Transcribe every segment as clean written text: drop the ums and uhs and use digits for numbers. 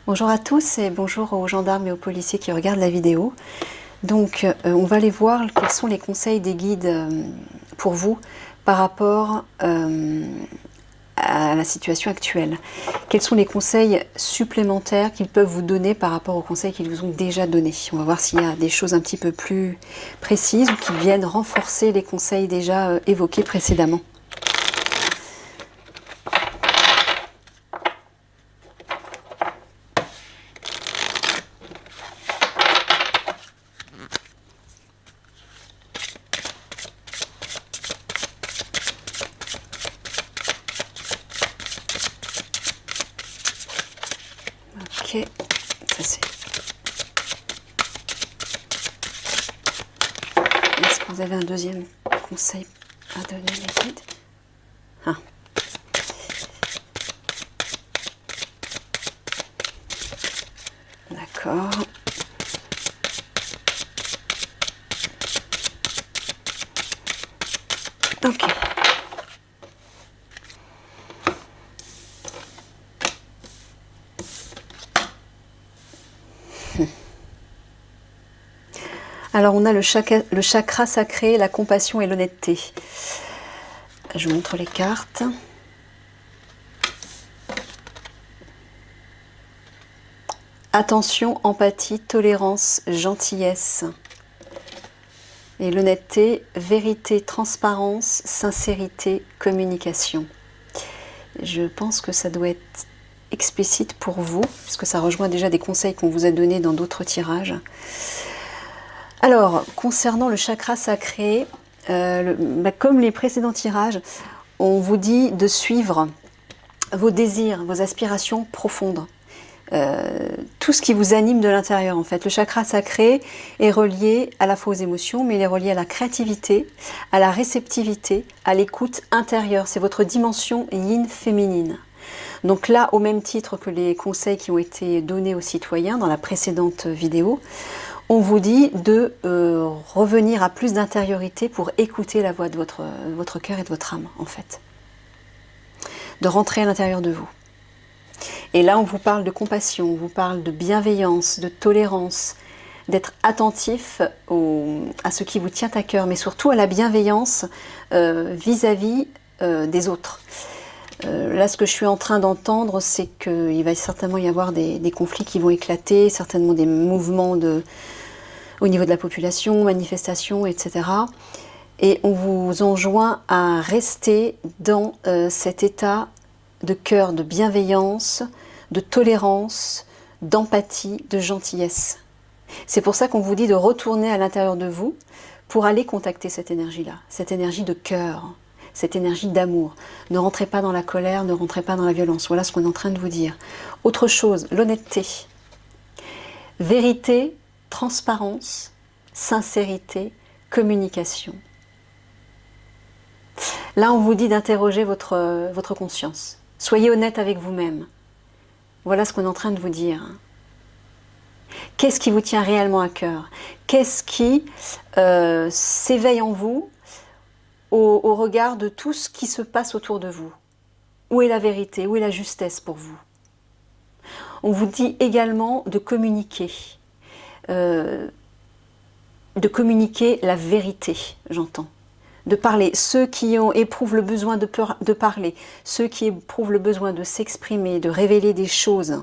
Bonjour à tous et bonjour aux gendarmes et aux policiers qui regardent la vidéo. Donc on va aller voir quels sont les conseils des guides pour vous par rapport à la situation actuelle. Quels sont les conseils supplémentaires qu'ils peuvent vous donner par rapport aux conseils qu'ils vous ont déjà donnés. On va voir s'il y a des choses un petit peu plus précises ou qui viennent renforcer les conseils déjà évoqués précédemment. Ok, ça c'est... Est-ce que vous avez un deuxième conseil à donner, les guides? Ah. D'accord. Ok. Alors on a le chakra sacré, la compassion et l'honnêteté. Je vous montre les cartes. Attention, empathie, tolérance, gentillesse. Et l'honnêteté, vérité, transparence, sincérité, communication. Je pense que ça doit être explicite pour vous, puisque ça rejoint déjà des conseils qu'on vous a donnés dans d'autres tirages. Alors, concernant le chakra sacré, comme les précédents tirages, on vous dit de suivre vos désirs, vos aspirations profondes. Tout ce qui vous anime de l'intérieur en fait. Le chakra sacré est relié à la fois aux émotions, mais il est relié à la créativité, à la réceptivité, à l'écoute intérieure. C'est votre dimension yin féminine. Donc là, au même titre que les conseils qui ont été donnés aux citoyens dans la précédente vidéo, on vous dit de revenir à plus d'intériorité pour écouter la voix de votre cœur et de votre âme en fait. De rentrer à l'intérieur de vous. Et là, on vous parle de compassion, on vous parle de bienveillance, de tolérance, d'être attentif à ce qui vous tient à cœur, mais surtout à la bienveillance vis-à-vis des autres. Là, ce que je suis en train d'entendre, c'est qu'il va certainement y avoir des conflits qui vont éclater, certainement des mouvements au niveau de la population, manifestations, etc. Et on vous enjoint à rester dans cet état de cœur, de bienveillance, de tolérance, d'empathie, de gentillesse. C'est pour ça qu'on vous dit de retourner à l'intérieur de vous pour aller contacter cette énergie-là, cette énergie de cœur, cette énergie d'amour. Ne rentrez pas dans la colère, ne rentrez pas dans la violence. Voilà ce qu'on est en train de vous dire. Autre chose, l'honnêteté. Vérité, transparence, sincérité, communication. Là, on vous dit d'interroger votre conscience. Soyez honnête avec vous-même. Voilà ce qu'on est en train de vous dire. Qu'est-ce qui vous tient réellement à cœur? Qu'est-ce qui s'éveille en vous au regard de tout ce qui se passe autour de vous? Où est la vérité? Où est la justesse pour vous? On vous dit également de communiquer la vérité, j'entends. De parler, ceux qui éprouvent le besoin de parler, ceux qui éprouvent le besoin de s'exprimer, de révéler des choses,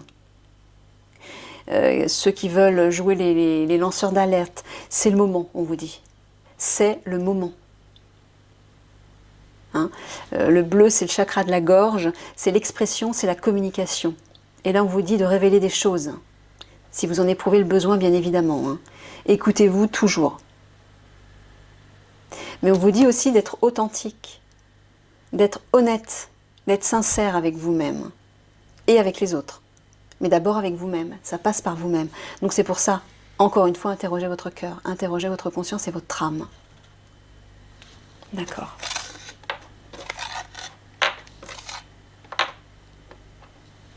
ceux qui veulent jouer les lanceurs d'alerte, c'est le moment, on vous dit. C'est le moment. Hein, le bleu, c'est le chakra de la gorge, c'est l'expression, c'est la communication. Et là, on vous dit de révéler des choses, si vous en éprouvez le besoin, bien évidemment. Hein. Écoutez-vous toujours. Mais on vous dit aussi d'être authentique, d'être honnête, d'être sincère avec vous-même et avec les autres. Mais d'abord avec vous-même, ça passe par vous-même. Donc c'est pour ça, encore une fois, interrogez votre cœur, interrogez votre conscience et votre âme. D'accord.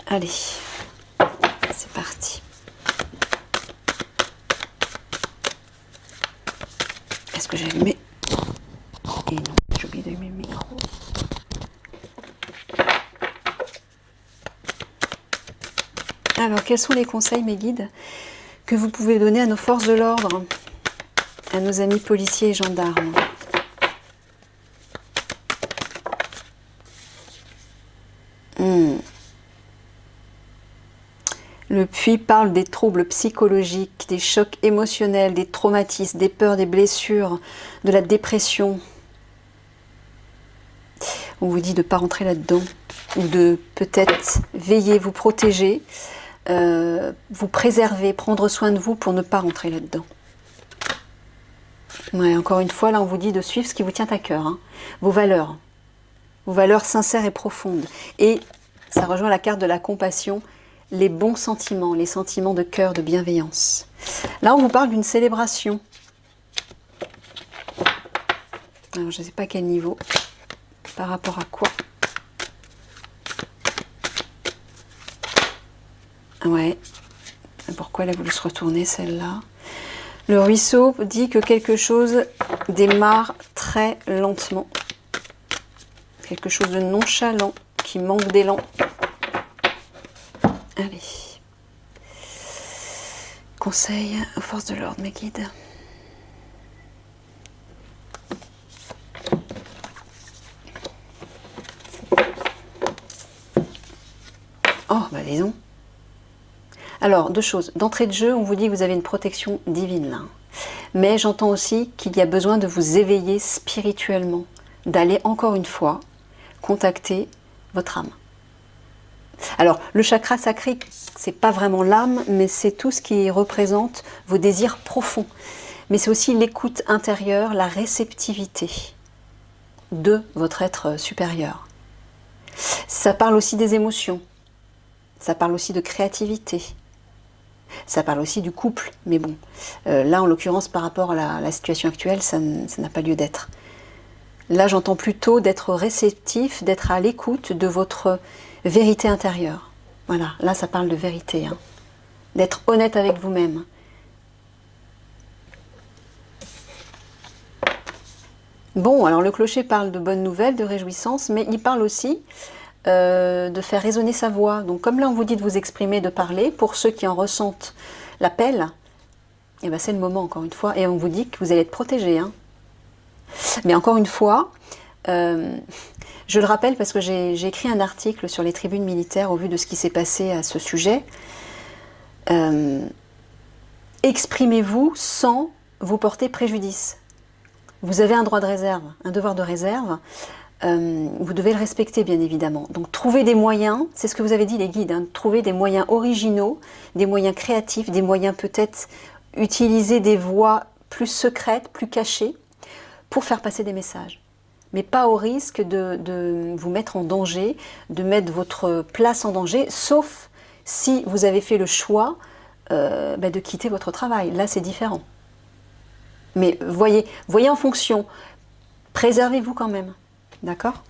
Allez, c'est parti. Est-ce que j'ai allumé? Et non, j'ai oublié d'allumer le micro. Alors, quels sont les conseils, mes guides, que vous pouvez donner à nos forces de l'ordre, à nos amis policiers et gendarmes? Le puits parle des troubles psychologiques, des chocs émotionnels, des traumatismes, des peurs, des blessures, de la dépression. On vous dit de ne pas rentrer là-dedans, ou de peut-être veiller, vous protéger, vous préserver, prendre soin de vous pour ne pas rentrer là-dedans. Ouais, encore une fois, là on vous dit de suivre ce qui vous tient à cœur, hein, vos valeurs sincères et profondes. Et ça rejoint la carte de la compassion, les bons sentiments, les sentiments de cœur, de bienveillance. Là, on vous parle d'une célébration. Alors, je ne sais pas quel niveau, par rapport à quoi. Ouais. Pourquoi elle a voulu se retourner, celle-là? Le ruisseau dit que quelque chose démarre très lentement. Quelque chose de nonchalant, qui manque d'élan. Allez. Conseil aux forces de l'ordre, mes guides. Oh, bah disons. Alors, deux choses. D'entrée de jeu, on vous dit que vous avez une protection divine là. Mais j'entends aussi qu'il y a besoin de vous éveiller spirituellement. D'aller encore une fois contacter votre âme. Alors, le chakra sacré, c'est pas vraiment l'âme, mais c'est tout ce qui représente vos désirs profonds. Mais c'est aussi l'écoute intérieure, la réceptivité de votre être supérieur. Ça parle aussi des émotions. Ça parle aussi de créativité. Ça parle aussi du couple. Mais bon, là, en l'occurrence, par rapport à la situation actuelle, ça n'a pas lieu d'être. Là, j'entends plutôt d'être réceptif, d'être à l'écoute de votre vérité intérieure. Voilà, là, ça parle de vérité. Hein. D'être honnête avec vous-même. Bon, alors le clocher parle de bonnes nouvelles, de réjouissance, mais il parle aussi de faire résonner sa voix. Donc comme là, on vous dit de vous exprimer, de parler, pour ceux qui en ressentent l'appel, eh ben, c'est le moment, encore une fois, et on vous dit que vous allez être protégé. Hein. Mais encore une fois, je le rappelle parce que j'ai écrit un article sur les tribunes militaires au vu de ce qui s'est passé à ce sujet. Exprimez-vous sans vous porter préjudice. Vous avez un droit de réserve, un devoir de réserve. Vous devez le respecter, bien évidemment. Donc, trouvez des moyens, c'est ce que vous avez dit les guides, hein, trouver des moyens originaux, des moyens créatifs, des moyens peut-être utiliser des voies plus secrètes, plus cachées, pour faire passer des messages. Mais pas au risque de vous mettre en danger, de mettre votre place en danger, sauf si vous avez fait le choix de quitter votre travail. Là, c'est différent. Mais voyez en fonction. Préservez-vous quand même. D'accord?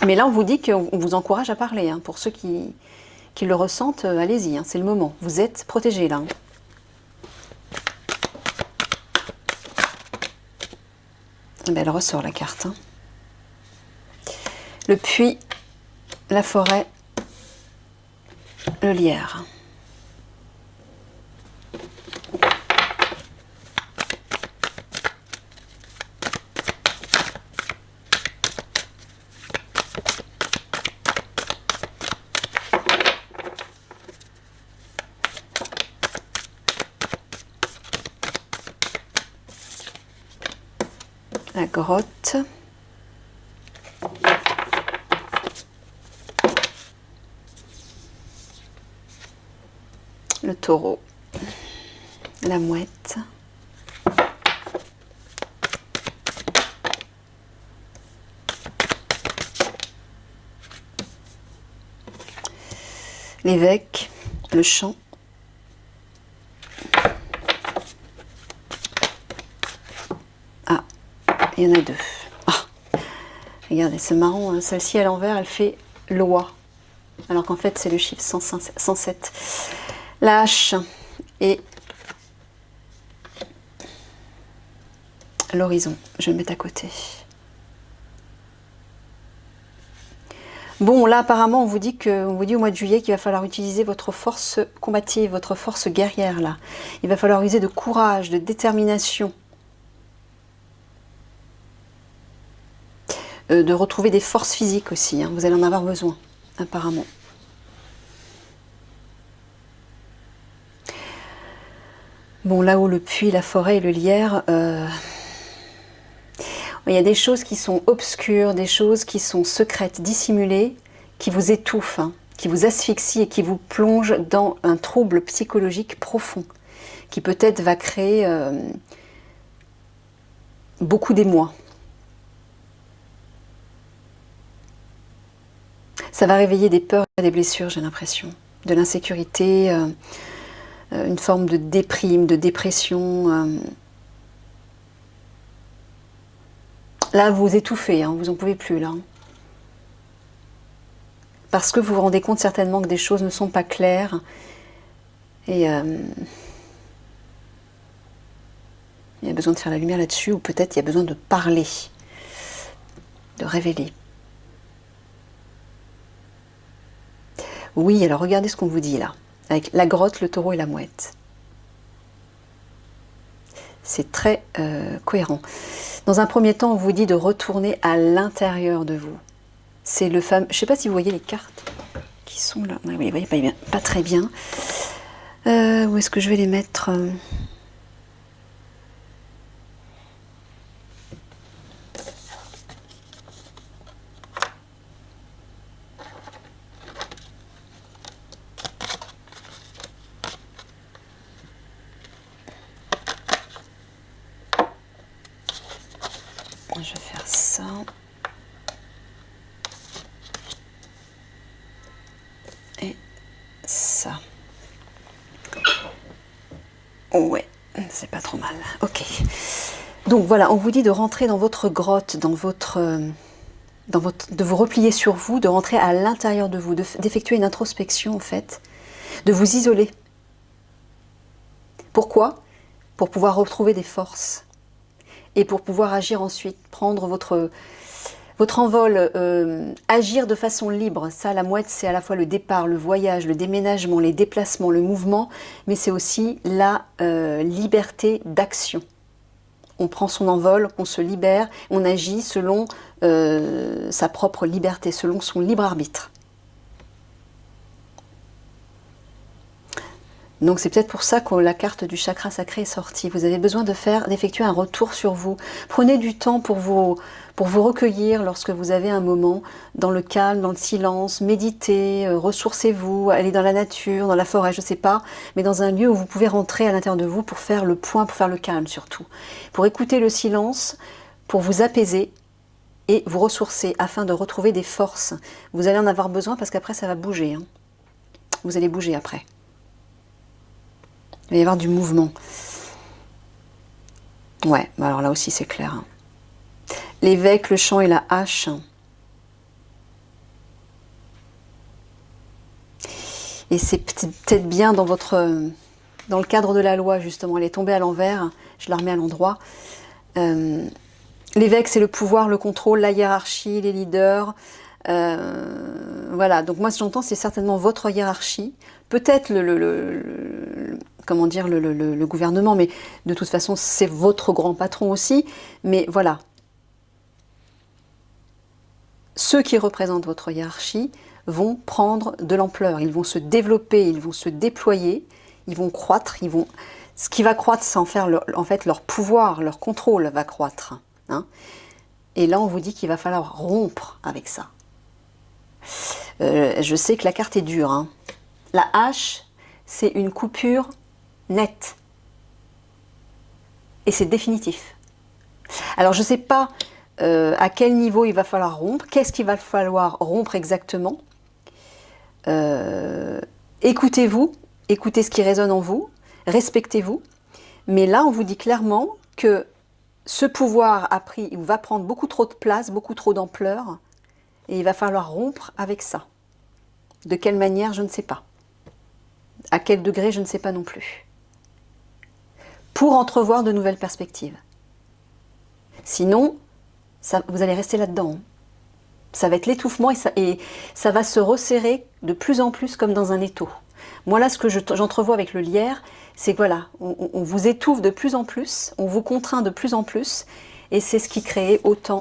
Mais là, on vous dit qu'on vous encourage à parler. Hein. Pour ceux qui le ressentent, allez-y, hein, c'est le moment. Vous êtes protégés là. Hein. Ben, elle ressort la carte. Hein. Le puits, la forêt, le lierre. La grotte. Le taureau. La mouette. L'évêque. Le champ. Il y en a deux. Ah, regardez, c'est marrant, hein. Celle-ci à l'envers, elle fait loi. Alors qu'en fait, c'est le chiffre 107. La hache et l'horizon. Je vais le mettre à côté. Bon, là, apparemment, on vous dit au mois de juillet qu'il va falloir utiliser votre force combative, votre force guerrière, là. Il va falloir user de courage, de détermination. De retrouver des forces physiques aussi, hein. Vous allez en avoir besoin, apparemment. Bon, là où le puits, la forêt et le lierre, il y a des choses qui sont obscures, des choses qui sont secrètes, dissimulées, qui vous étouffent, hein, qui vous asphyxient et qui vous plongent dans un trouble psychologique profond, qui peut-être va créer beaucoup d'émoi. Ça va réveiller des peurs et des blessures, j'ai l'impression, de l'insécurité, une forme de déprime, de dépression. Là, vous étouffez, hein, vous n'en pouvez plus, là. Parce que vous vous rendez compte certainement que des choses ne sont pas claires. Et il y a besoin de faire la lumière là-dessus, ou peut-être il y a besoin de parler, de révéler. Oui, alors regardez ce qu'on vous dit là, avec la grotte, le taureau et la mouette. C'est très cohérent. Dans un premier temps, on vous dit de retourner à l'intérieur de vous. C'est le fameux... Je ne sais pas si vous voyez les cartes qui sont là. Oui, vous voyez pas, bien, pas très bien. Où est-ce que je vais les mettre? Je vais faire ça. Et ça. Ouais, c'est pas trop mal. Ok. Donc voilà, on vous dit de rentrer dans votre grotte, de vous replier sur vous, de rentrer à l'intérieur de vous, d'effectuer une introspection en fait, de vous isoler. Pourquoi? Pour pouvoir retrouver des forces et pour pouvoir agir ensuite, prendre votre envol, agir de façon libre. Ça, la mouette, c'est à la fois le départ, le voyage, le déménagement, les déplacements, le mouvement, mais c'est aussi la liberté d'action. On prend son envol, on se libère, on agit selon sa propre liberté, selon son libre arbitre. Donc c'est peut-être pour ça que la carte du chakra sacré est sortie. Vous avez besoin d'effectuer un retour sur vous. Prenez du temps pour vous recueillir lorsque vous avez un moment dans le calme, dans le silence, méditez, ressourcez-vous, allez dans la nature, dans la forêt, je ne sais pas, mais dans un lieu où vous pouvez rentrer à l'intérieur de vous pour faire le point, pour faire le calme surtout. Pour écouter le silence, pour vous apaiser et vous ressourcer afin de retrouver des forces. Vous allez en avoir besoin parce qu'après ça va bouger. Hein. Vous allez bouger après. Il va y avoir du mouvement. Ouais, bah alors là aussi c'est clair. Hein. L'évêque, le champ et la hache. Et c'est peut-être bien dans le cadre de la loi, justement. Elle est tombée à l'envers, je la remets à l'endroit. L'évêque, c'est le pouvoir, le contrôle, la hiérarchie, les leaders. Voilà, donc moi ce que j'entends, c'est certainement votre hiérarchie. Peut-être comment dire, le gouvernement, mais de toute façon, c'est votre grand patron aussi. Mais voilà. Ceux qui représentent votre hiérarchie vont prendre de l'ampleur, ils vont se développer, ils vont se déployer, ils vont croître, ce qui va croître, c'est en fait leur pouvoir, leur contrôle va croître. Hein. Et là, on vous dit qu'il va falloir rompre avec ça. Je sais que la carte est dure. Hein. La hache, c'est une coupure nette. Et c'est définitif. Alors, je ne sais pas à quel niveau il va falloir rompre, qu'est-ce qu'il va falloir rompre exactement. Écoutez-vous, écoutez ce qui résonne en vous, respectez-vous. Mais là, on vous dit clairement que ce pouvoir va prendre beaucoup trop de place, beaucoup trop d'ampleur, et il va falloir rompre avec ça. De quelle manière, je ne sais pas. À quel degré, je ne sais pas non plus. Pour entrevoir de nouvelles perspectives. Sinon, vous allez rester là-dedans. Ça va être l'étouffement et ça va se resserrer de plus en plus comme dans un étau. Moi là, ce que j'entrevois avec le lierre, c'est que voilà, on vous étouffe de plus en plus, on vous contraint de plus en plus, et c'est ce qui crée autant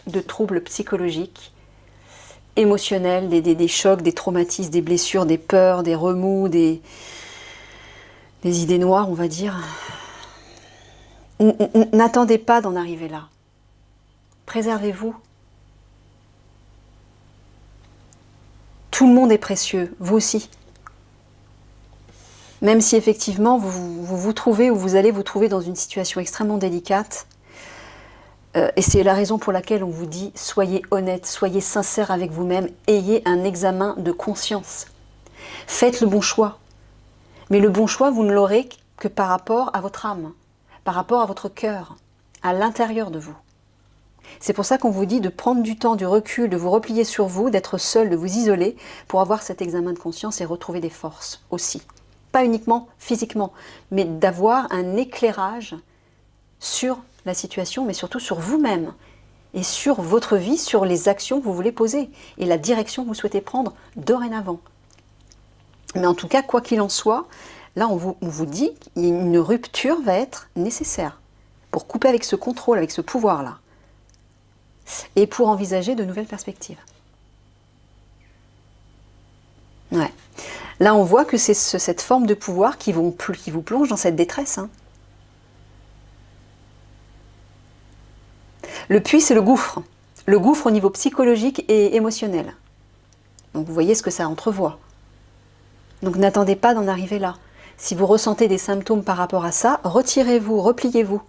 de troubles psychologiques, émotionnels, des chocs, des traumatismes, des blessures, des peurs, des remous, des idées noires, on va dire. N'attendez pas d'en arriver là. Préservez-vous. Tout le monde est précieux, vous aussi. Même si effectivement vous trouvez ou vous allez vous trouver dans une situation extrêmement délicate, et c'est la raison pour laquelle on vous dit soyez honnête, soyez sincère avec vous-même, ayez un examen de conscience. Faites le bon choix. Mais le bon choix, vous ne l'aurez que par rapport à votre âme, par rapport à votre cœur, à l'intérieur de vous. C'est pour ça qu'on vous dit de prendre du temps, du recul, de vous replier sur vous, d'être seul, de vous isoler pour avoir cet examen de conscience et retrouver des forces aussi. Pas uniquement physiquement, mais d'avoir un éclairage sur la situation, mais surtout sur vous-même et sur votre vie, sur les actions que vous voulez poser et la direction que vous souhaitez prendre dorénavant. Mais en tout cas, quoi qu'il en soit, là on vous dit qu'une rupture va être nécessaire pour couper avec ce contrôle, avec ce pouvoir-là. Et pour envisager de nouvelles perspectives. Ouais. Là, on voit que c'est cette forme de pouvoir qui vous plonge dans cette détresse. Hein. Le puits, c'est le gouffre. Le gouffre au niveau psychologique et émotionnel. Donc vous voyez ce que ça entrevoit. Donc n'attendez pas d'en arriver là. Si vous ressentez des symptômes par rapport à ça, retirez-vous, repliez-vous.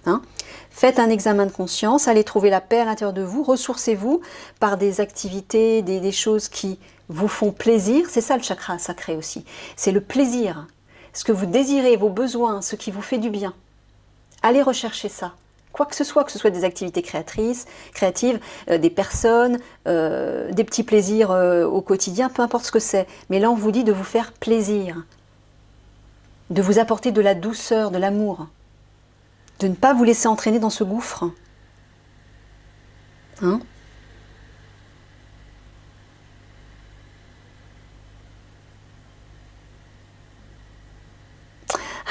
Hein? Faites un examen de conscience, allez trouver la paix à l'intérieur de vous, ressourcez-vous par des activités, des choses qui vous font plaisir. C'est ça le chakra sacré aussi. C'est le plaisir. Ce que vous désirez, vos besoins, ce qui vous fait du bien. Allez rechercher ça. Quoi que ce soit des activités créatives, des personnes, des petits plaisirs au quotidien, peu importe ce que c'est. Mais là, on vous dit de vous faire plaisir, de vous apporter de la douceur, de l'amour. De ne pas vous laisser entraîner dans ce gouffre. Hein?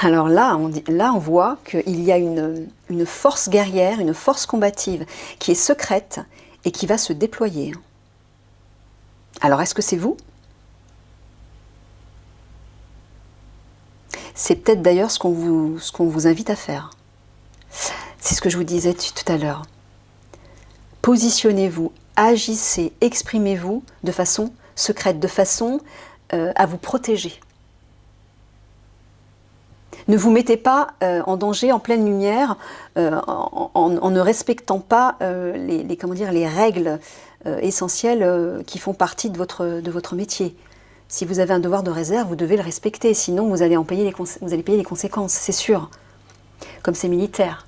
Alors là, on voit qu'il y a une force guerrière, une force combative qui est secrète et qui va se déployer. Alors, est-ce que c'est vous? C'est peut-être d'ailleurs ce qu'on vous invite à faire. C'est ce que je vous disais tout à l'heure. Positionnez-vous, agissez, exprimez-vous de façon secrète, de façon à vous protéger. Ne vous mettez pas en danger, en pleine lumière, en ne respectant pas les règles essentielles qui font partie de votre métier. Si vous avez un devoir de réserve, vous devez le respecter, sinon vous allez payer les conséquences, c'est sûr. Comme ces militaires.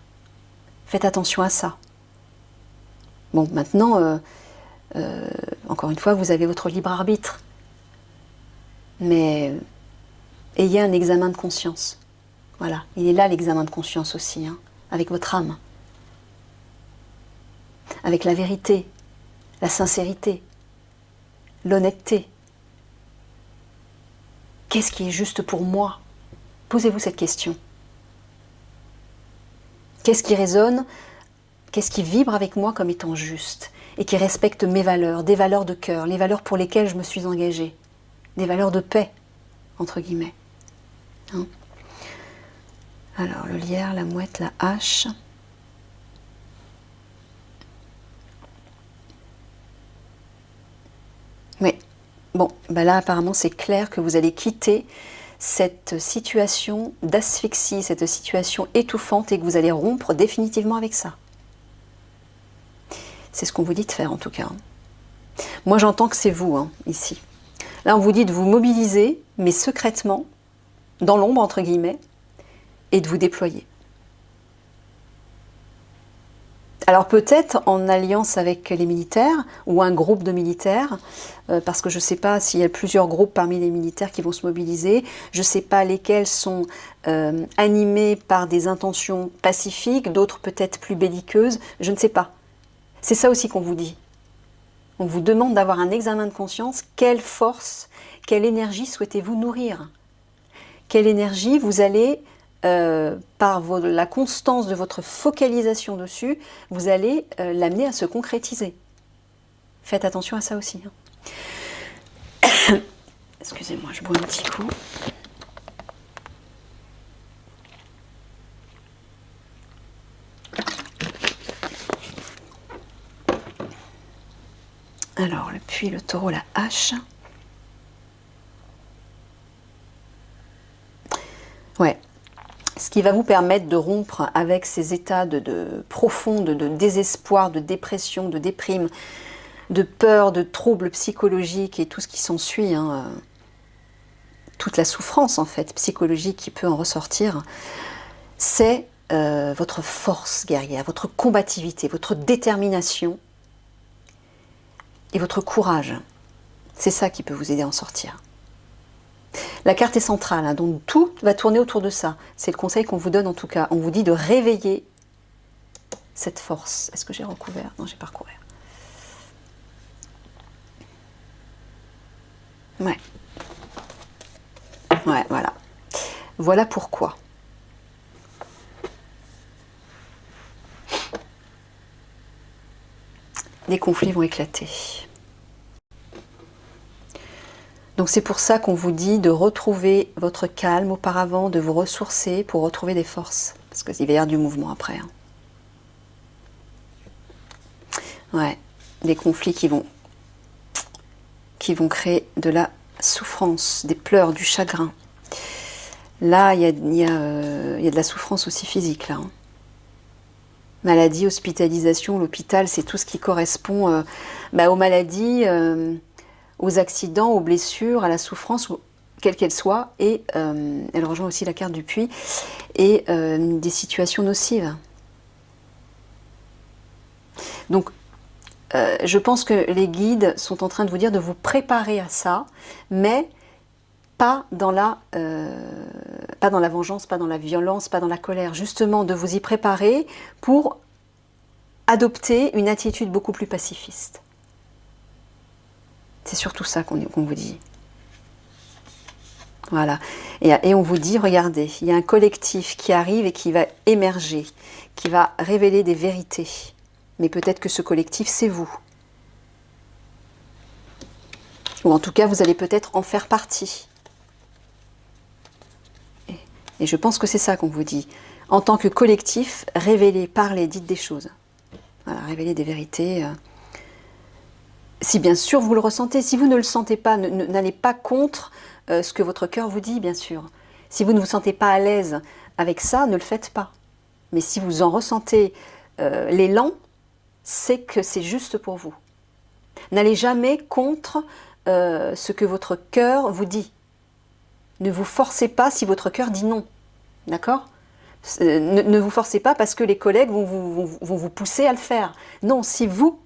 Faites attention à ça. Bon, maintenant, encore une fois, vous avez votre libre arbitre. Mais ayez un examen de conscience. Voilà, il est là l'examen de conscience aussi, hein, avec votre âme. Avec la vérité, la sincérité, l'honnêteté. Qu'est-ce qui est juste pour moi? Posez-vous cette question. Qu'est-ce qui résonne? Qu'est-ce qui vibre avec moi comme étant juste et qui respecte mes valeurs, des valeurs de cœur, les valeurs pour lesquelles je me suis engagée, des valeurs de paix, entre guillemets. Hein? Alors, le lierre, la mouette, la hache. Oui, bon, ben là apparemment c'est clair que vous allez quitter cette situation d'asphyxie, cette situation étouffante et que vous allez rompre définitivement avec ça. C'est ce qu'on vous dit de faire en tout cas. Moi j'entends que c'est vous, hein, ici. Là on vous dit de vous mobiliser, mais secrètement, dans l'ombre entre guillemets, et de vous déployer. Alors peut-être en alliance avec les militaires ou un groupe de militaires, parce que je ne sais pas s'il y a plusieurs groupes parmi les militaires qui vont se mobiliser, je ne sais pas lesquels sont animés par des intentions pacifiques, d'autres peut-être plus belliqueuses, je ne sais pas. C'est ça aussi qu'on vous dit. On vous demande d'avoir un examen de conscience. Quelle force, quelle énergie souhaitez-vous nourrir? Quelle énergie vous allez, par la constance de votre focalisation dessus, vous allez l'amener à se concrétiser. Faites attention à ça aussi. Excusez-moi, je bois un petit coup. Alors, puis le taureau, la hache. Ouais. Ce qui va vous permettre de rompre avec ces états profonds de désespoir, de dépression, de déprime, de peur, de troubles psychologiques et tout ce qui s'ensuit, hein, toute la souffrance en fait psychologique qui peut en ressortir, c'est votre force guerrière, votre combativité, votre détermination et votre courage. C'est ça qui peut vous aider à en sortir. La carte est centrale, hein, donc tout va tourner autour de ça. C'est le conseil qu'on vous donne en tout cas. On vous dit de réveiller cette force. Est-ce que j'ai recouvert? Non, j'ai pas recouvert. Ouais. Ouais, voilà. Voilà pourquoi. Les conflits vont éclater. Donc c'est pour ça qu'on vous dit de retrouver votre calme auparavant, de vous ressourcer pour retrouver des forces. Parce qu'il va y avoir du mouvement après. Hein. Ouais, des conflits qui vont créer de la souffrance, des pleurs, du chagrin. Là, il y a de la souffrance aussi physique, là. Hein. Maladie, hospitalisation, l'hôpital, c'est tout ce qui correspond aux maladies... aux accidents, aux blessures, à la souffrance, quelle qu'elle soit, et elle rejoint aussi la carte du puits, et des situations nocives. Donc, je pense que les guides sont en train de vous dire de vous préparer à ça, mais pas dans la vengeance, pas dans la violence, pas dans la colère, justement de vous y préparer pour adopter une attitude beaucoup plus pacifiste. C'est surtout ça qu'on vous dit. Voilà. Et on vous dit, regardez, il y a un collectif qui arrive et qui va émerger, qui va révéler des vérités. Mais peut-être que ce collectif, c'est vous. Ou en tout cas, vous allez peut-être en faire partie. Et je pense que c'est ça qu'on vous dit. En tant que collectif, révélez, parlez, dites des choses. Voilà, révélez des vérités. Si bien sûr vous le ressentez, si vous ne le sentez pas, n'allez pas contre ce que votre cœur vous dit, bien sûr. Si vous ne vous sentez pas à l'aise avec ça, ne le faites pas. Mais si vous en ressentez l'élan, c'est que c'est juste pour vous. N'allez jamais contre ce que votre cœur vous dit. Ne vous forcez pas si votre cœur dit non. D'accord ? Ne vous forcez pas parce que les collègues vont vous pousser à le faire. Non, si vous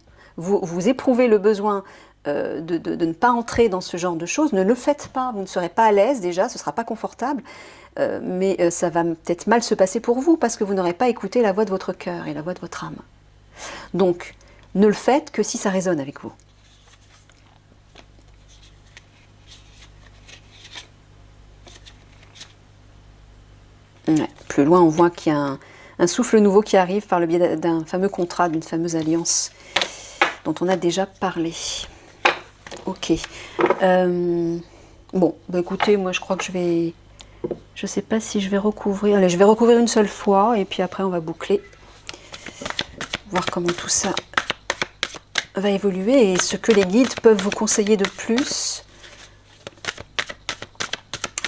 éprouvez le besoin de ne pas entrer dans ce genre de choses, ne le faites pas. Vous ne serez pas à l'aise déjà, ce ne sera pas confortable, mais ça va peut-être mal se passer pour vous parce que vous n'aurez pas écouté la voix de votre cœur et la voix de votre âme. Donc, ne le faites que si ça résonne avec vous. Ouais. Plus loin, on voit qu'il y a un souffle nouveau qui arrive par le biais d'un fameux contrat, d'une fameuse alliance dont on a déjà parlé. Ok. Bon, bah écoutez, moi je crois que je vais... Je sais pas si je vais recouvrir... Allez, je vais recouvrir une seule fois et puis après on va boucler. Voir comment tout ça va évoluer et ce que les guides peuvent vous conseiller de plus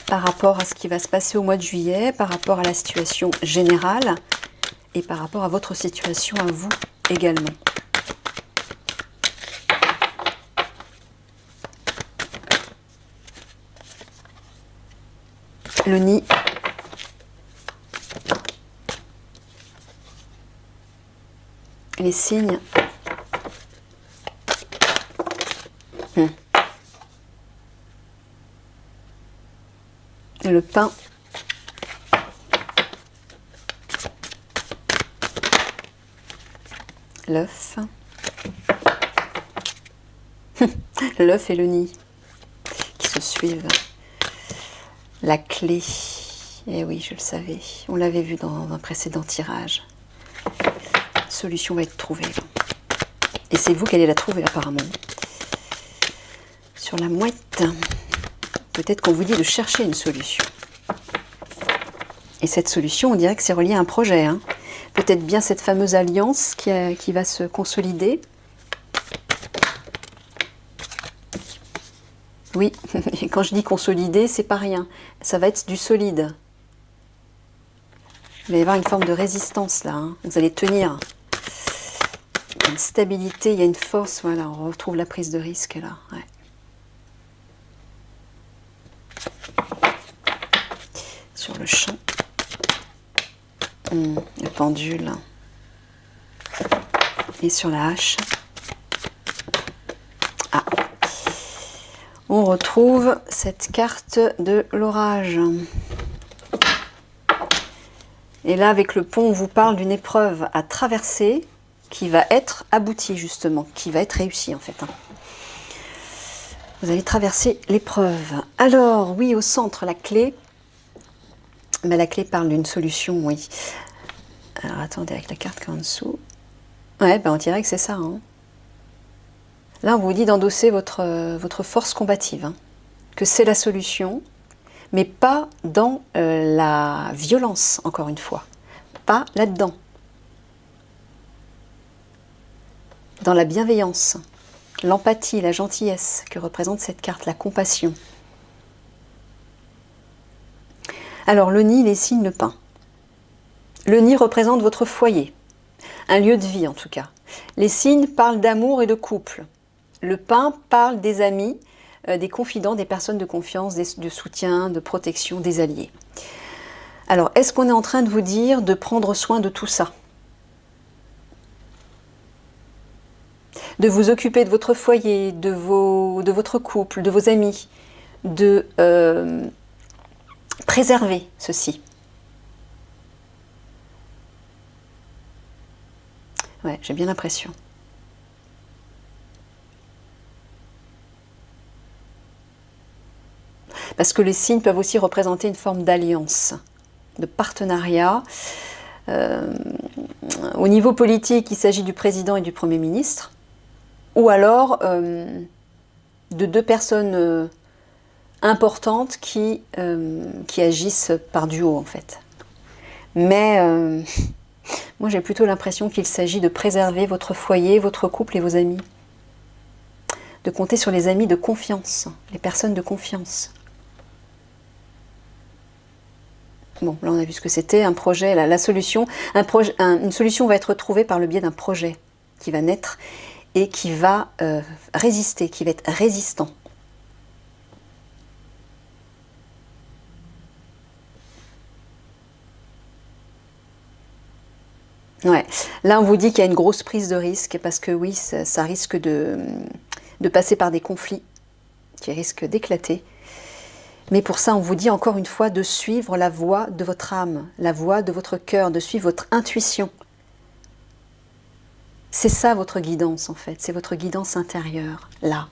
par rapport à ce qui va se passer au mois de juillet, par rapport à la situation générale et par rapport à votre situation à vous également. Le nid. Les signes. Le pain. L'œuf. L'œuf et le nid qui se suivent. La clé. Eh oui, je le savais. On l'avait vu dans un précédent tirage. Solution va être trouvée. Et c'est vous qui allez la trouver apparemment. Sur la mouette, peut-être qu'on vous dit de chercher une solution. Et cette solution, on dirait que c'est relié à un projet. Hein. Peut-être bien cette fameuse alliance qui va se consolider. Oui, et quand je dis consolider, c'est pas rien. Ça va être du solide. Il va y avoir une forme de résistance là. Hein. Vous allez tenir. Il y a une stabilité, il y a une force. Voilà, on retrouve la prise de risque là. Ouais. Sur le champ. Le pendule. Et sur la hache. Ah. On retrouve cette carte de l'orage. Et là, avec le pont, on vous parle d'une épreuve à traverser qui va être aboutie, justement, qui va être réussie, en fait. Vous allez traverser l'épreuve. Alors, oui, au centre, la clé. Ben, la clé parle d'une solution, oui. Alors, attendez, avec la carte qui est en dessous. Ouais, ben, on dirait que c'est ça. Hein. Là, on vous dit d'endosser votre force combative. Hein. Que c'est la solution, mais pas dans la violence, encore une fois. Pas là-dedans. Dans la bienveillance, l'empathie, la gentillesse que représente cette carte, la compassion. Alors, le nid, les signes, le pain. Le nid représente votre foyer, un lieu de vie en tout cas. Les signes parlent d'amour et de couple. Le pain parle des amis, des confidents, des personnes de confiance, de soutien, de protection, des alliés. Alors, est-ce qu'on est en train de vous dire de prendre soin de tout ça? De vous occuper de votre foyer, de votre couple, de vos amis, de préserver ceci. Ouais, j'ai bien l'impression. Parce que les signes peuvent aussi représenter une forme d'alliance, de partenariat. Au niveau politique, il s'agit du président et du Premier ministre, ou alors de deux personnes importantes qui agissent par duo, en fait. Mais moi, j'ai plutôt l'impression qu'il s'agit de préserver votre foyer, votre couple et vos amis. De compter sur les amis de confiance, les personnes de confiance. Bon, là on a vu ce que c'était, un projet, la solution. Une solution va être trouvée par le biais d'un projet qui va naître et qui va résister, qui va être résistant. Ouais, là on vous dit qu'il y a une grosse prise de risque parce que oui, ça risque de passer par des conflits qui risquent d'éclater. Mais pour ça, on vous dit encore une fois de suivre la voie de votre âme, la voie de votre cœur, de suivre votre intuition. C'est ça votre guidance en fait, c'est votre guidance intérieure, là,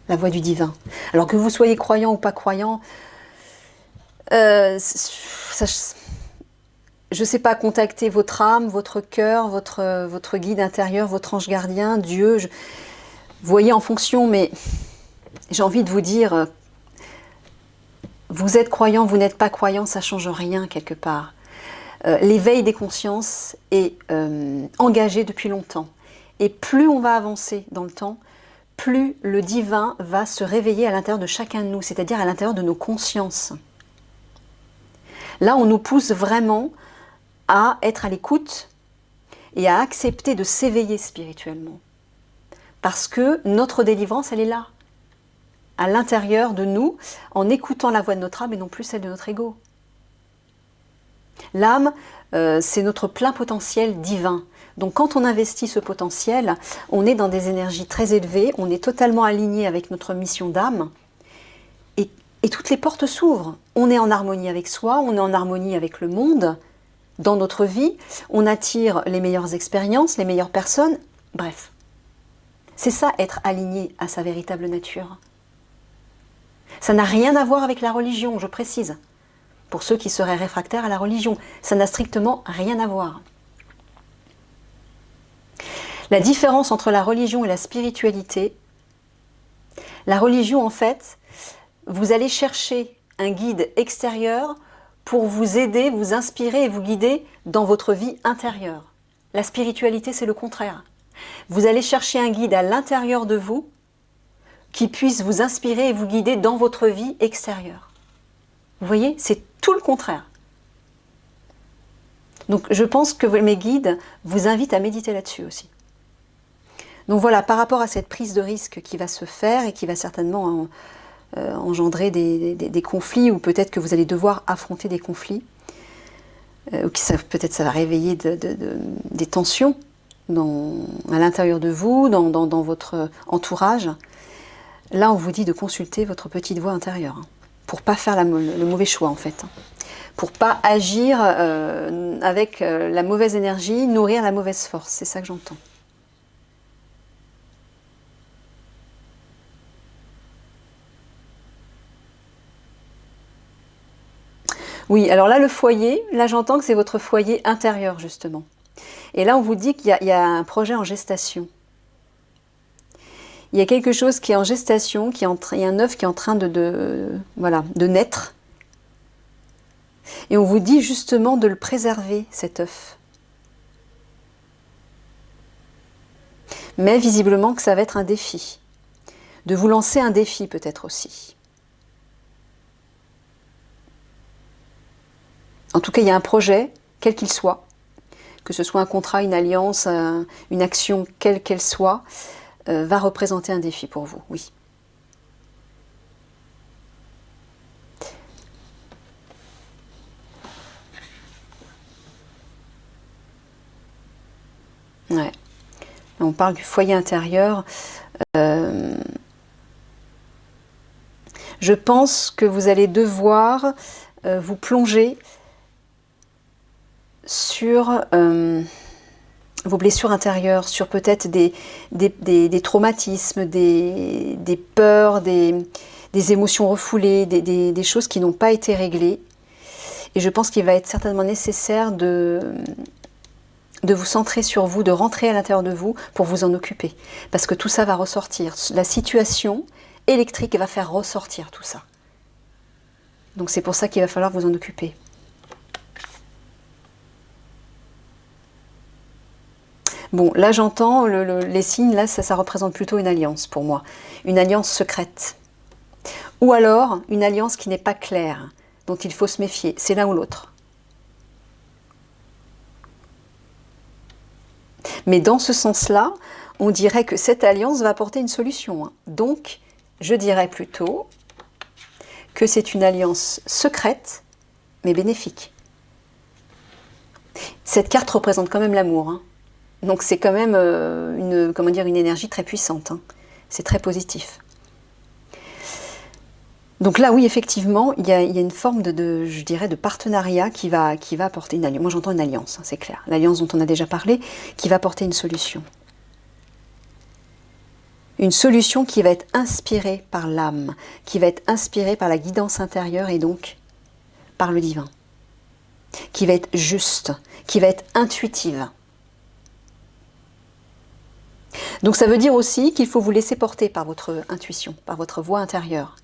la voie du divin. Alors que vous soyez croyant ou pas croyant, je ne sais pas, contacter votre âme, votre cœur, votre guide intérieur, votre ange gardien, Dieu. Vous voyez en fonction, mais j'ai envie de vous dire... Vous êtes croyant, vous n'êtes pas croyant, ça ne change rien quelque part. L'éveil des consciences est engagé depuis longtemps. Et plus on va avancer dans le temps, plus le divin va se réveiller à l'intérieur de chacun de nous, c'est-à-dire à l'intérieur de nos consciences. Là, on nous pousse vraiment à être à l'écoute et à accepter de s'éveiller spirituellement. Parce que notre délivrance, elle est là. À l'intérieur de nous, en écoutant la voix de notre âme et non plus celle de notre ego. L'âme, c'est notre plein potentiel divin. Donc quand on investit ce potentiel, on est dans des énergies très élevées, on est totalement aligné avec notre mission d'âme, et toutes les portes s'ouvrent. On est en harmonie avec soi, on est en harmonie avec le monde, dans notre vie, on attire les meilleures expériences, les meilleures personnes, bref. C'est ça, être aligné à sa véritable nature. Ça n'a rien à voir avec la religion, je précise. Pour ceux qui seraient réfractaires à la religion, ça n'a strictement rien à voir. La différence entre la religion et la spiritualité, la religion en fait, vous allez chercher un guide extérieur pour vous aider, vous inspirer et vous guider dans votre vie intérieure. La spiritualité, c'est le contraire. Vous allez chercher un guide à l'intérieur de vous qui puisse vous inspirer et vous guider dans votre vie extérieure. Vous voyez, c'est tout le contraire. Donc je pense que mes guides vous invitent à méditer là-dessus aussi. Donc voilà, par rapport à cette prise de risque qui va se faire et qui va certainement engendrer des conflits, ou peut-être que vous allez devoir affronter des conflits, ou peut-être ça va réveiller des tensions à l'intérieur de vous, dans votre entourage. Là, on vous dit de consulter votre petite voix intérieure, pour ne pas faire le mauvais choix en fait. Pour ne pas agir avec la mauvaise énergie, nourrir la mauvaise force, c'est ça que j'entends. Oui, alors là, le foyer, là j'entends que c'est votre foyer intérieur justement. Et là, on vous dit qu'il y a un projet en gestation. Il y a quelque chose qui est en gestation, il y a un œuf qui est en train de naître. Et on vous dit justement de le préserver, cet œuf. Mais visiblement que ça va être un défi. De vous lancer un défi peut-être aussi. En tout cas, il y a un projet, quel qu'il soit, que ce soit un contrat, une alliance, une action, quelle qu'elle soit, va représenter un défi pour vous, oui. Ouais. On parle du foyer intérieur. Je pense que vous allez devoir vous plonger sur vos blessures intérieures, sur peut-être des traumatismes, des peurs, des émotions refoulées, des choses qui n'ont pas été réglées. Et je pense qu'il va être certainement nécessaire de vous centrer sur vous, de rentrer à l'intérieur de vous pour vous en occuper. Parce que tout ça va ressortir. La situation électrique va faire ressortir tout ça. Donc c'est pour ça qu'il va falloir vous en occuper. Bon, là j'entends les signes, là ça représente plutôt une alliance pour moi. Une alliance secrète. Ou alors une alliance qui n'est pas claire, dont il faut se méfier. C'est l'un ou l'autre. Mais dans ce sens-là, on dirait que cette alliance va apporter une solution. Donc, je dirais plutôt que c'est une alliance secrète, mais bénéfique. Cette carte représente quand même l'amour. Donc c'est quand même une énergie très puissante. C'est très positif. Donc là, oui, effectivement, il y a une forme je dirais, de partenariat qui va apporter une alliance. Moi, j'entends une alliance, c'est clair. L'alliance dont on a déjà parlé, qui va apporter une solution. Une solution qui va être inspirée par l'âme, qui va être inspirée par la guidance intérieure et donc par le divin. Qui va être juste, qui va être intuitive. Donc ça veut dire aussi qu'il faut vous laisser porter par votre intuition, par votre voix intérieure.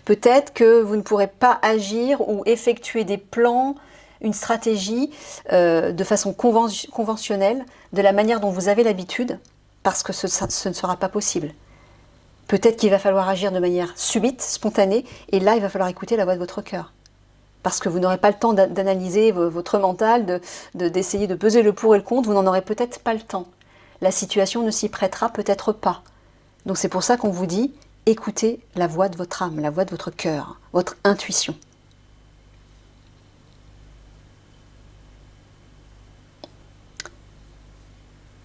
Peut-être que vous ne pourrez pas agir ou effectuer des plans, une stratégie de façon conventionnelle, de la manière dont vous avez l'habitude, parce que ce ne sera pas possible. Peut-être qu'il va falloir agir de manière subite, spontanée, et là il va falloir écouter la voix de votre cœur. Parce que vous n'aurez pas le temps d'analyser votre mental, d'essayer de peser le pour et le contre, vous n'en aurez peut-être pas le temps. La situation ne s'y prêtera peut-être pas. Donc c'est pour ça qu'on vous dit, écoutez la voix de votre âme, la voix de votre cœur, votre intuition.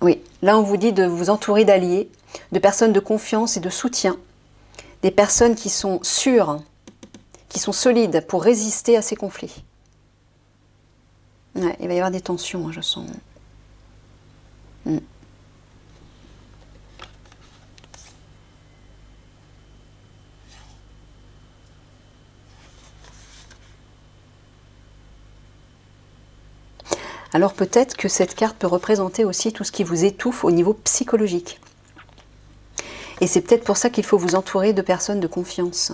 Oui, là on vous dit de vous entourer d'alliés, de personnes de confiance et de soutien, des personnes qui sont sûres, qui sont solides pour résister à ces conflits. Ouais, il va y avoir des tensions, je sens. alors peut-être que cette carte peut représenter aussi tout ce qui vous étouffe au niveau psychologique. Et c'est peut-être pour ça qu'il faut vous entourer de personnes de confiance,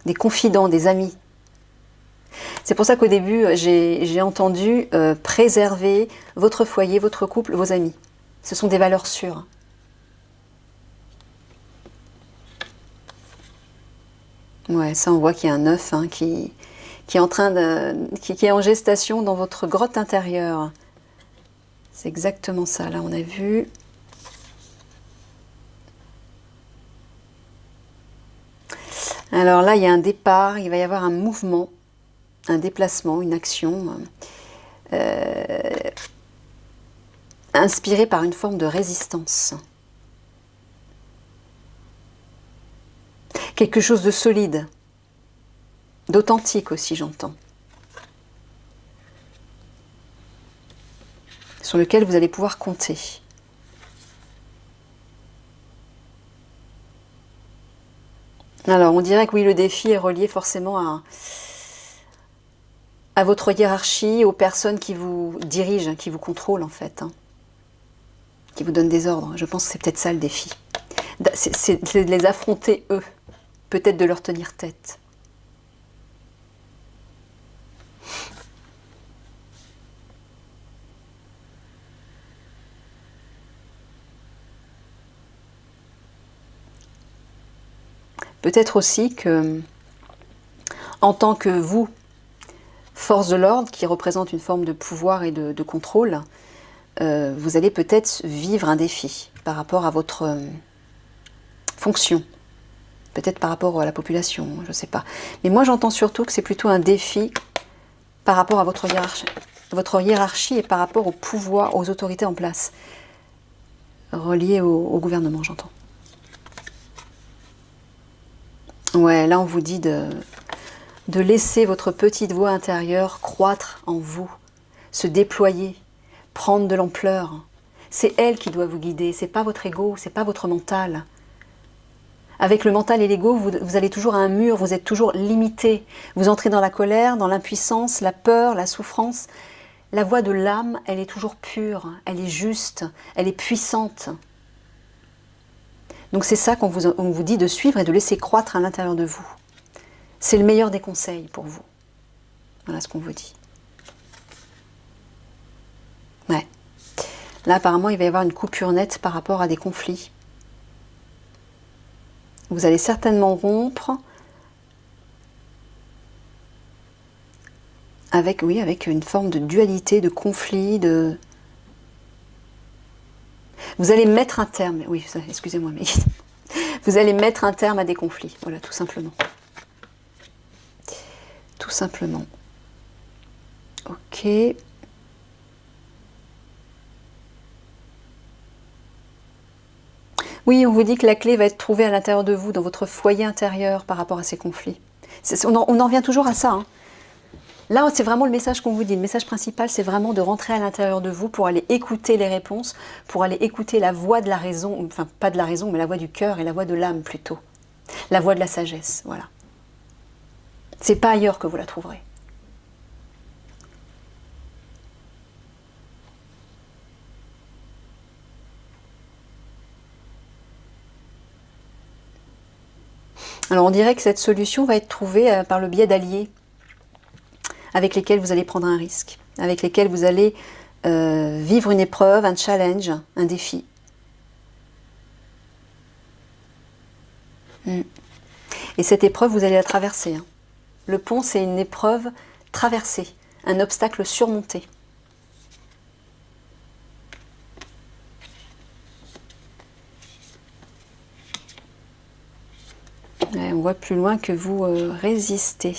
des confidents, des amis. C'est pour ça qu'au début, j'ai entendu préserver votre foyer, votre couple, vos amis. Ce sont des valeurs sûres. Ouais, ça on voit qu'il y a un œuf hein, qui est en train qui est en gestation dans votre grotte intérieure. C'est exactement ça, là on a vu. Alors là, il y a un départ, il va y avoir un mouvement, un déplacement, une action, inspirée par une forme de résistance. Quelque chose de solide, d'authentique aussi, j'entends. Sur lequel vous allez pouvoir compter. Alors, on dirait que oui, le défi est relié forcément à votre hiérarchie, aux personnes qui vous dirigent, qui vous contrôlent en fait, hein, qui vous donnent des ordres. Je pense que c'est peut-être ça le défi. C'est de les affronter eux, peut-être de leur tenir tête. Peut-être aussi que, en tant que vous, force de l'ordre, qui représente une forme de pouvoir et de contrôle, vous allez peut-être vivre un défi par rapport à votre fonction. Peut-être par rapport à la population, je ne sais pas. Mais moi, j'entends surtout que c'est plutôt un défi par rapport à votre hiérarchie et par rapport au pouvoir, aux autorités en place, reliées au gouvernement, j'entends. Ouais, là, on vous dit de laisser votre petite voix intérieure croître en vous, se déployer, prendre de l'ampleur. C'est elle qui doit vous guider, c'est pas votre ego, c'est pas votre mental. Avec le mental et l'ego, vous allez toujours à un mur, vous êtes toujours limité. Vous entrez dans la colère, dans l'impuissance, la peur, la souffrance. La voix de l'âme, elle est toujours pure, elle est juste, elle est puissante. Donc c'est ça qu'on vous dit de suivre et de laisser croître à l'intérieur de vous. C'est le meilleur des conseils pour vous. Voilà ce qu'on vous dit. Ouais. Là, apparemment, il va y avoir une coupure nette par rapport à des conflits. Vous allez certainement rompre avec une forme de dualité, de conflit, de... Vous allez mettre un terme, oui, excusez-moi, mais vous allez mettre un terme à des conflits, voilà, tout simplement. Tout simplement. Ok. Oui, on vous dit que la clé va être trouvée à l'intérieur de vous, dans votre foyer intérieur par rapport à ces conflits. On en revient toujours à ça. Hein. Là, c'est vraiment le message qu'on vous dit. Le message principal, c'est vraiment de rentrer à l'intérieur de vous pour aller écouter les réponses, pour aller écouter la voix de la raison, enfin pas de la raison, mais la voix du cœur et la voix de l'âme plutôt. La voix de la sagesse, voilà. C'est pas ailleurs que vous la trouverez. Alors on dirait que cette solution va être trouvée par le biais d'alliés avec lesquels vous allez prendre un risque, avec lesquels vous allez vivre une épreuve, un challenge, un défi. Et cette épreuve, vous allez la traverser. Hein. Le pont, c'est une épreuve traversée, un obstacle surmonté. Ouais, on voit plus loin que vous résistez.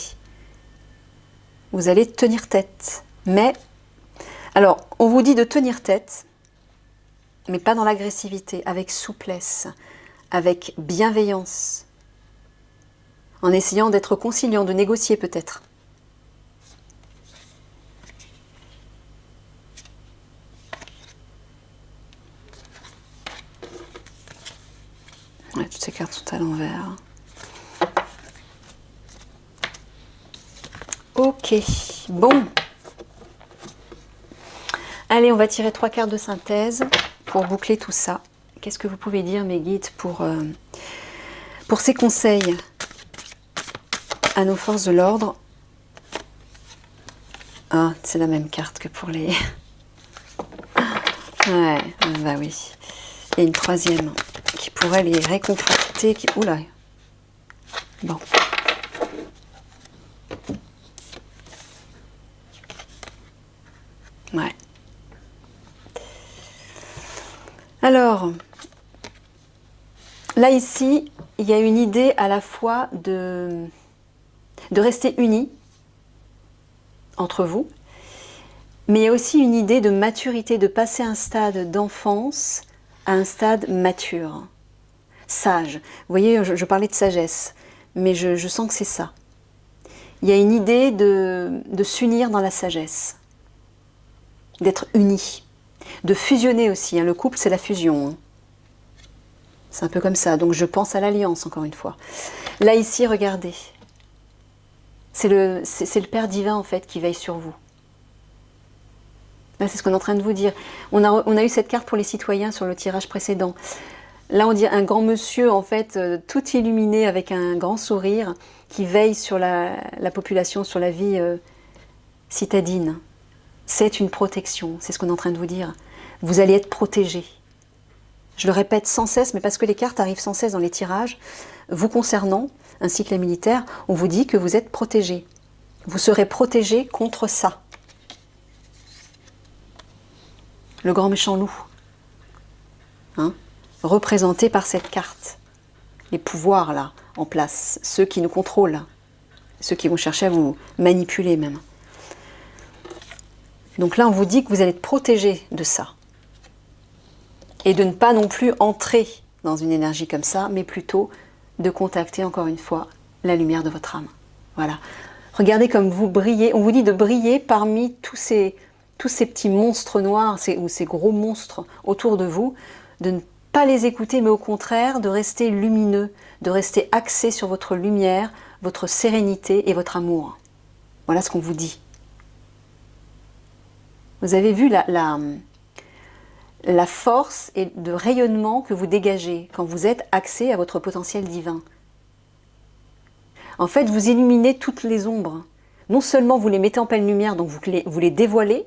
Vous allez tenir tête. Mais, alors, on vous dit de tenir tête, mais pas dans l'agressivité, avec souplesse, avec bienveillance, en essayant d'être conciliant, de négocier peut-être. Ouais, toutes ces cartes sont à l'envers. Ok, bon. Allez, on va tirer 3 cartes de synthèse pour boucler tout ça. Qu'est-ce que vous pouvez dire, mes guides, pour ces conseils à nos forces de l'ordre? Ah, c'est la même carte que pour les... Ouais, bah oui. Il y a une troisième qui pourrait les réconforter. Oula. Bon. Ouais. Alors, là ici, il y a une idée à la fois de rester unis entre vous, mais il y a aussi une idée de maturité, de passer un stade d'enfance à un stade mature, sage. Vous voyez, je parlais de sagesse, mais je sens que c'est ça. Il y a une idée de s'unir dans la sagesse, d'être unis, de fusionner aussi. Hein. Le couple, c'est la fusion. Hein. C'est un peu comme ça. Donc je pense à l'alliance, encore une fois. Là, ici, regardez. C'est le Père divin, en fait, qui veille sur vous. Là, c'est ce qu'on est en train de vous dire. On a eu cette carte pour les citoyens sur le tirage précédent. Là, on dit un grand monsieur, en fait, tout illuminé avec un grand sourire, qui veille sur la population, sur la vie citadine. C'est une protection, c'est ce qu'on est en train de vous dire. Vous allez être protégés. Je le répète sans cesse, mais parce que les cartes arrivent sans cesse dans les tirages, vous concernant, ainsi que les militaires, on vous dit que vous êtes protégés. Vous serez protégés contre ça. Le grand méchant loup. Hein, représenté par cette carte. Les pouvoirs, là, en place. Ceux qui nous contrôlent. Ceux qui vont chercher à vous manipuler, même. Donc là, on vous dit que vous allez être protégés de ça. Et de ne pas non plus entrer dans une énergie comme ça, mais plutôt de contacter, encore une fois, la lumière de votre âme. Voilà. Regardez comme vous brillez. On vous dit de briller parmi tous ces petits monstres noirs, ou ces gros monstres autour de vous, de ne pas les écouter, mais au contraire, de rester lumineux, de rester axé sur votre lumière, votre sérénité et votre amour. Voilà ce qu'on vous dit. Vous avez vu la force et de rayonnement que vous dégagez quand vous êtes axé à votre potentiel divin. En fait, vous illuminez toutes les ombres. Non seulement vous les mettez en pleine lumière, donc vous les dévoilez,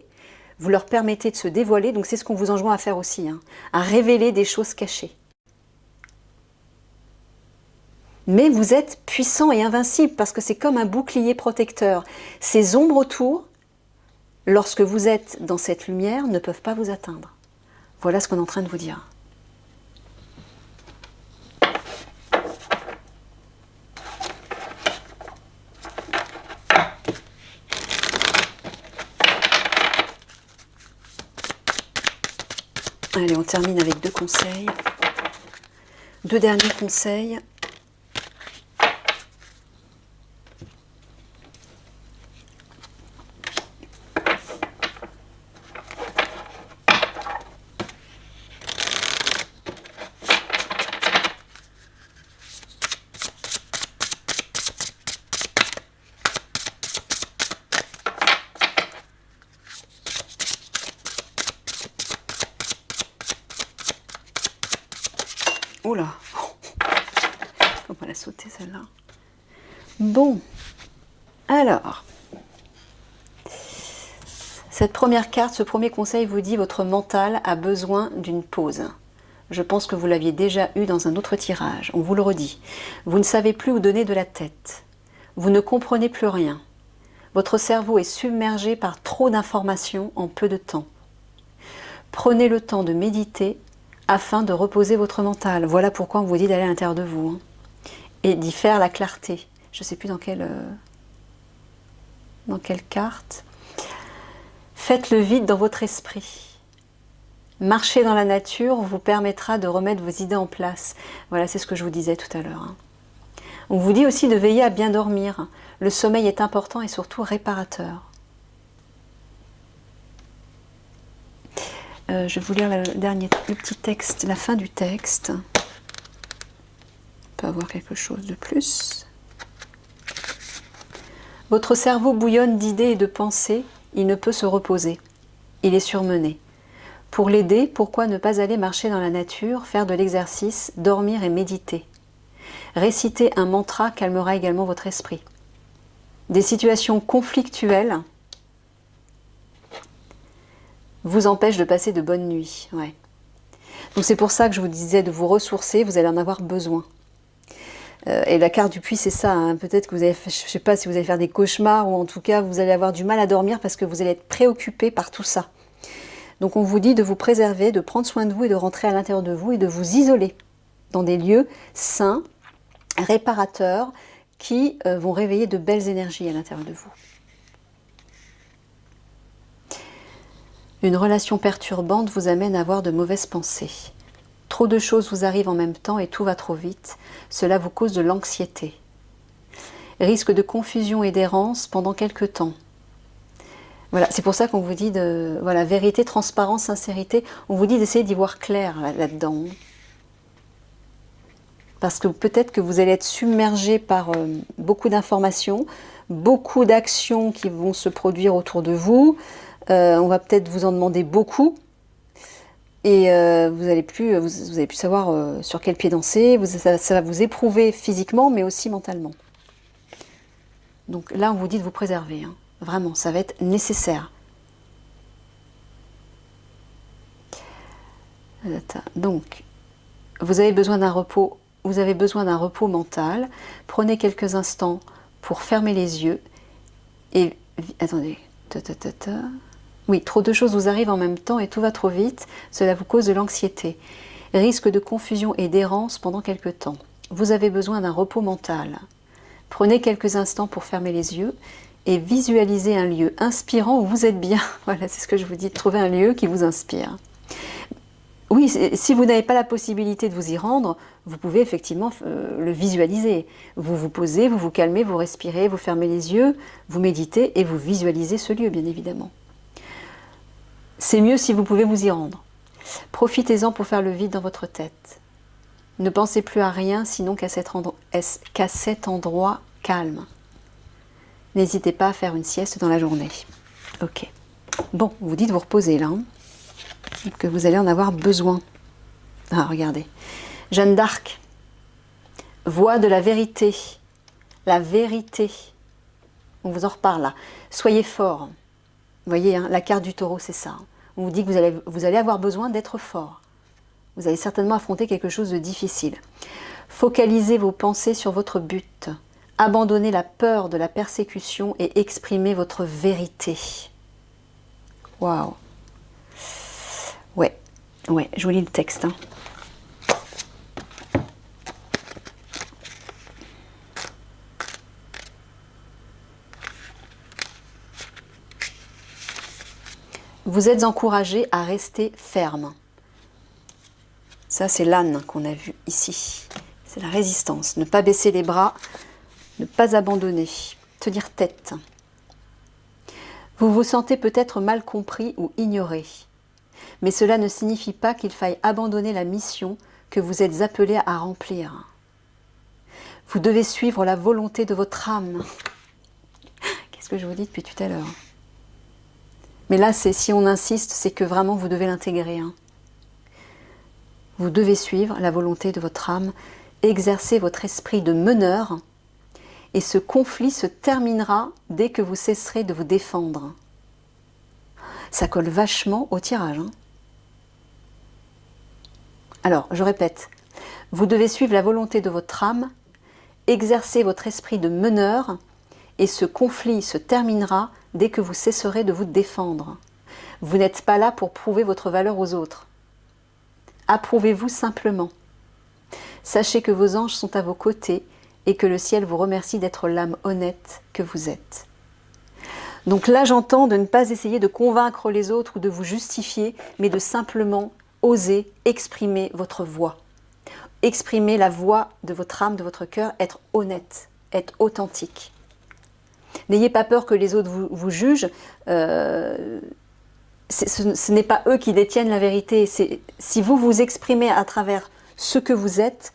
vous leur permettez de se dévoiler, donc c'est ce qu'on vous enjoint à faire aussi, hein, à révéler des choses cachées. Mais vous êtes puissant et invincible, parce que c'est comme un bouclier protecteur. Ces ombres autour, lorsque vous êtes dans cette lumière, ne peuvent pas vous atteindre. Voilà ce qu'on est en train de vous dire. Allez, on termine avec 2 conseils. 2 derniers conseils. Oula, comment elle a sauté celle-là. Bon, alors, cette première carte, ce premier conseil vous dit votre mental a besoin d'une pause. Je pense que vous l'aviez déjà eu dans un autre tirage, on vous le redit. Vous ne savez plus où donner de la tête. Vous ne comprenez plus rien. Votre cerveau est submergé par trop d'informations en peu de temps. Prenez le temps de méditer afin de reposer votre mental. Voilà pourquoi on vous dit d'aller à l'intérieur de vous. Hein, et d'y faire la clarté. Je ne sais plus dans quelle carte. Faites le vide dans votre esprit. Marcher dans la nature vous permettra de remettre vos idées en place. Voilà, c'est ce que je vous disais tout à l'heure. Hein. On vous dit aussi de veiller à bien dormir. Le sommeil est important et surtout réparateur. Je vais vous lire le petit texte, la fin du texte. On peut avoir quelque chose de plus. Votre cerveau bouillonne d'idées et de pensées, il ne peut se reposer. il est surmené. Pour l'aider, pourquoi ne pas aller marcher dans la nature, faire de l'exercice, dormir et méditer? Réciter un mantra calmera également votre esprit. Des situations conflictuelles vous empêchent de passer de bonnes nuits. Ouais. Donc c'est pour ça que je vous disais de vous ressourcer, vous allez en avoir besoin. Et la carte du puits, c'est ça. Hein. Peut-être que vous allez, je ne sais pas si vous allez faire des cauchemars, ou en tout cas vous allez avoir du mal à dormir parce que vous allez être préoccupé par tout ça. Donc on vous dit de vous préserver, de prendre soin de vous et de rentrer à l'intérieur de vous et de vous isoler dans des lieux sains, réparateurs, qui vont réveiller de belles énergies à l'intérieur de vous. Une relation perturbante vous amène à avoir de mauvaises pensées. Trop de choses vous arrivent en même temps et tout va trop vite. Cela vous cause de l'anxiété. Risque de confusion et d'errance pendant quelque temps. Voilà, c'est pour ça qu'on vous dit de vérité, transparence, sincérité. On vous dit d'essayer d'y voir clair là-dedans. Parce que peut-être que vous allez être submergé par beaucoup d'informations, beaucoup d'actions qui vont se produire autour de vous. On va peut-être vous en demander beaucoup. Et vous n'allez plus savoir sur quel pied danser. Ça va vous éprouver physiquement, mais aussi mentalement. Donc là, on vous dit de vous préserver. Hein. Vraiment, ça va être nécessaire. Donc, vous avez besoin d'un repos. Vous avez besoin d'un repos mental. Prenez quelques instants pour fermer les yeux. Et attendez. Oui, trop de choses vous arrivent en même temps et tout va trop vite. Cela vous cause de l'anxiété. Risque de confusion et d'errance pendant quelque temps. Vous avez besoin d'un repos mental. Prenez quelques instants pour fermer les yeux et visualisez un lieu inspirant où vous êtes bien. Voilà, c'est ce que je vous dis. Trouvez un lieu qui vous inspire. Oui, si vous n'avez pas la possibilité de vous y rendre, vous pouvez effectivement le visualiser. Vous vous posez, vous vous calmez, vous respirez, vous fermez les yeux, vous méditez et vous visualisez ce lieu, bien évidemment. C'est mieux si vous pouvez vous y rendre. Profitez-en pour faire le vide dans votre tête. Ne pensez plus à rien sinon qu'à cet endroit calme. N'hésitez pas à faire une sieste dans la journée. Ok. Bon, vous dites de vous reposer là. Hein, que vous allez en avoir besoin. Ah, regardez. Jeanne d'Arc. Voix de la vérité. La vérité. On vous en reparle là. Soyez fort. Vous voyez, hein, la carte du taureau, c'est ça. On vous dit que vous allez avoir besoin d'être fort. Vous allez certainement affronter quelque chose de difficile. Focalisez vos pensées sur votre but. Abandonnez la peur de la persécution et exprimez votre vérité. Waouh. Ouais, je vous lis le texte. Hein. Vous êtes encouragé à rester ferme. Ça, c'est l'âne qu'on a vu ici. C'est la résistance. Ne pas baisser les bras, ne pas abandonner, tenir tête. Vous vous sentez peut-être mal compris ou ignoré. Mais cela ne signifie pas qu'il faille abandonner la mission que vous êtes appelé à remplir. Vous devez suivre la volonté de votre âme. Qu'est-ce que je vous dis depuis tout à l'heure? Mais là, si on insiste, c'est que vraiment vous devez l'intégrer. Hein. Vous devez suivre la volonté de votre âme, exercer votre esprit de meneur, et ce conflit se terminera dès que vous cesserez de vous défendre. Ça colle vachement au tirage. Hein. Alors, je répète, vous devez suivre la volonté de votre âme, exercer votre esprit de meneur, et ce conflit se terminera dès que vous cesserez de vous défendre. Vous n'êtes pas là pour prouver votre valeur aux autres. Approuvez-vous simplement. Sachez que vos anges sont à vos côtés et que le ciel vous remercie d'être l'âme honnête que vous êtes. Donc là, j'entends de ne pas essayer de convaincre les autres ou de vous justifier, mais de simplement oser exprimer votre voix. Exprimer la voix de votre âme, de votre cœur, être honnête, être authentique. N'ayez pas peur que les autres vous jugent. Ce n'est pas eux qui détiennent la vérité. Si vous vous exprimez à travers ce que vous êtes,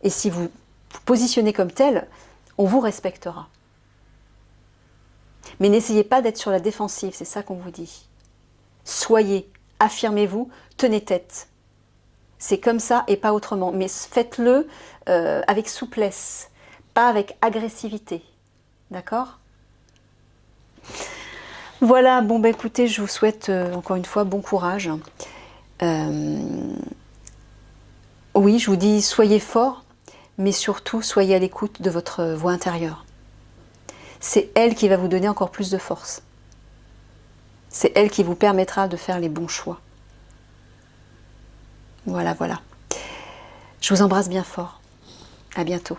et si vous vous positionnez comme tel, on vous respectera. Mais n'essayez pas d'être sur la défensive, c'est ça qu'on vous dit. soyez, affirmez-vous, tenez tête. C'est comme ça et pas autrement. Mais faites-le avec souplesse, pas avec agressivité. D'accord ? Voilà, bon bah écoutez, je vous souhaite encore une fois bon courage. Oui, je vous dis, soyez forts, mais surtout soyez à l'écoute de votre voix intérieure. C'est elle qui va vous donner encore plus de force. C'est elle qui vous permettra de faire les bons choix. Voilà, voilà. Je vous embrasse bien fort. À bientôt.